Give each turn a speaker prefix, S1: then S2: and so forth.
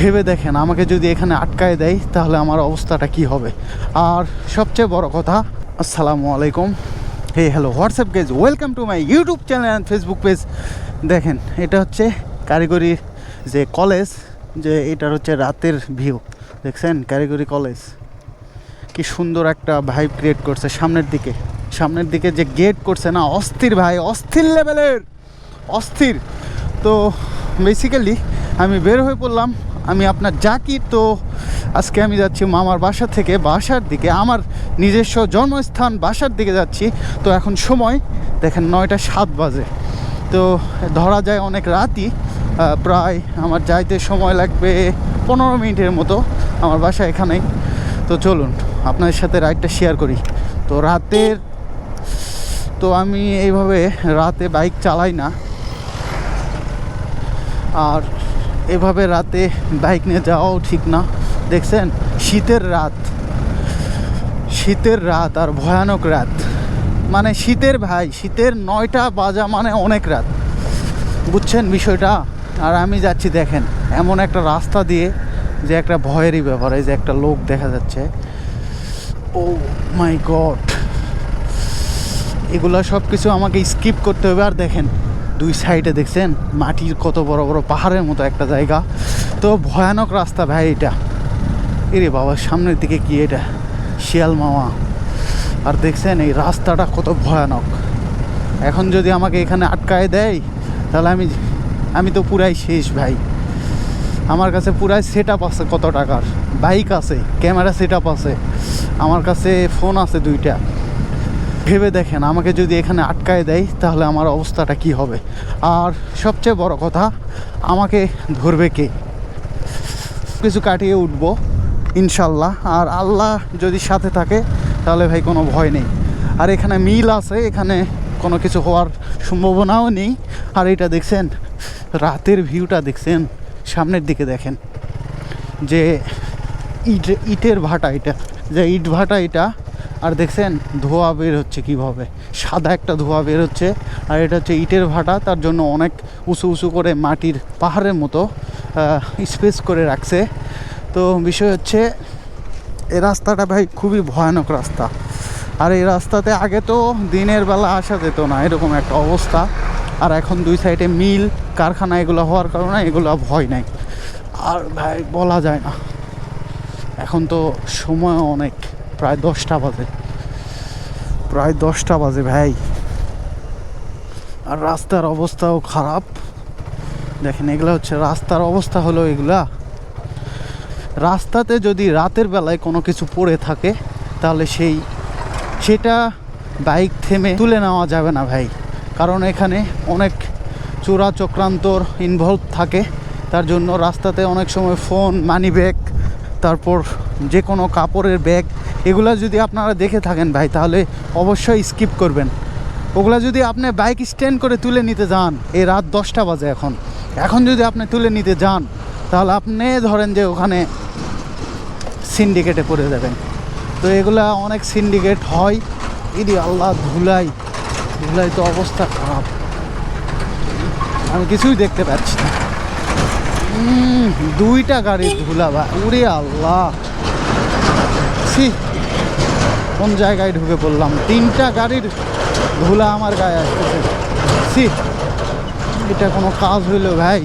S1: ভেবে দেখেন আমাকে যদি এখানে আটকায় দেয় তাহলে আমার অবস্থাটা কি হবে। আর সবচেয়ে বড় কথা, আসসালামু আলাইকুম, hey hello WhatsApp guys, welcome to my YouTube channel and Facebook page. দেখেন এটা হচ্ছে কারিগরি যে কলেজ, যে এটার হচ্ছে রাতের ভিউ। দেখছেন কারিগরি কলেজ কি সুন্দর একটা ভাইব ক্রিয়েট করছে। সামনের দিকে যে গেট করছে না, অস্থির ভাই, অস্থির লেভেলের অস্থির। তো বেসিক্যালি আমি বের হয়ে পড়লাম, আমি আপনার জাকির। তো আজকে আমি যাচ্ছি মামার বাসা থেকে বাসার দিকে, আমার নিজস্ব জন্মস্থান বাসার দিকে যাচ্ছি। তো এখন সময় দেখেন 9টা 7 বাজে। তো ধরা যায় অনেক রাতই, প্রায় আমার যাইতে সময় লাগবে 15 মিনিটের মতো। আমার বাসা এখানেই। তো চলুন আপনাদের সাথে রাইডটা শেয়ার করি। তো রাতের, তো আমি এইভাবে রাতে বাইক চালাই না, আর এভাবে রাতে বাইক নিয়ে যাওয়াও ঠিক না। দেখছেন শীতের রাত আর ভয়ানক রাত, মানে শীতের 9টা বাজা মানে অনেক রাত, বুঝছেন বিষয়টা। আর আমি যাচ্ছি দেখেন এমন একটা রাস্তা দিয়ে যে একটা ভয়েরই ব্যাপার। এই যে একটা লোক দেখা যাচ্ছে, ও মাই গড, এগুলা সব কিছু আমাকে স্কিপ করতে হবে। আর দেখেন দুই সাইডে দেখছেন মাটির কত বড় বড় পাহাড়ের মতো একটা জায়গা। তো ভয়ানক রাস্তা ভাই এটা। এরে বাবা, সামনের দিকে কি এটা, শিয়াল মামা। আর দেখছেন এই রাস্তাটা কত ভয়ানক। এখন যদি আমাকে এখানে আটকায় দেয় তাহলে আমি তো পুরাই শেষ ভাই। আমার কাছে পুরাই সেট আপ আছে, কত টাকার বাইক আছে, ক্যামেরা সেট আপ আছে, আমার কাছে ফোন আছে 2টা। ভেবে দেখেন আমাকে যদি এখানে আটকায় দেয় তাহলে আমার অবস্থাটা কি হবে। আর সবচেয়ে বড় কথা, আমাকে ধরবে কে। কিছু কাটিয়ে উঠবো ইনশাল্লাহ। আর আল্লাহ যদি সাথে থাকে তাহলে ভাই কোনো ভয় নেই। আর এখানে মিল আছে, এখানে কোনো কিছু হওয়ার সম্ভাবনাও নেই। আর এটা দেখছেন রাতের ভিউটা, দেখছেন সামনের দিকে দেখেন যে ইটের ভাটা, এটা যে ইট ভাটা এটা। আর দেখছেন ধোঁয়া বের হচ্ছে কীভাবে, সাদা একটা ধোঁয়া বের হচ্ছে। আর এটা হচ্ছে ইটের ভাটা, তার জন্য অনেক উঁচু উঁচু করে মাটির পাহাড়ের মতো স্পেস করে রাখছে। তো বিষয় হচ্ছে এই রাস্তাটা ভাই খুবই ভয়ানক রাস্তা। আর এই রাস্তাতে আগে তো দিনের বেলা আসা যেত না, এরকম একটা অবস্থা। আর এখন দুই সাইডে মিল কারখানা এগুলো হওয়ার কারণে এগুলো ভয় নাই। আর ভাই বলা যায় না, এখন তো সময় অনেক, প্রায় 10টা বাজে ভাই। আর রাস্তার অবস্থাও খারাপ। দেখেন এগুলো হচ্ছে রাস্তার অবস্থা হলো এগুলা। রাস্তাতে যদি রাতের বেলায় কোনো কিছু পড়ে থাকে তাহলে সেটা বাইক থেমে তুলে নেওয়া যাবে না ভাই। কারণ এখানে অনেক চোরা চক্রান্তর ইনভলভ থাকে। তার জন্য রাস্তাতে অনেক সময় ফোন, মানি ব্যাগ, তারপর যে কোনো কাপড়ের ব্যাগ, এগুলা যদি আপনারা দেখে থাকেন ভাই তাহলে অবশ্যই স্কিপ করবেন। ওগুলা যদি আপনি বাইক স্ট্যান্ড করে তুলে নিতে যান, এই রাত 10টা বাজে এখন যদি আপনি তুলে নিতে যান তাহলে আপনি ধরেন যে ওখানে সিন্ডিকেটে পড়ে যাবেন। তো এগুলা অনেক সিন্ডিকেট হয়। ইদি আল্লাহ, ধুলাই তো অবস্থা খারাপ, আমি কিছুই দেখতে পাচ্ছি না। 2টা গাড়ির ধুলা ভাই, উরে আল্লাহ, কোন জায়গায় ঢুকে পড়লাম। 3টা গাড়ির ধুলা আমার গায়ে আসতেছে। এটা কোনো কাজ হইলো ভাই?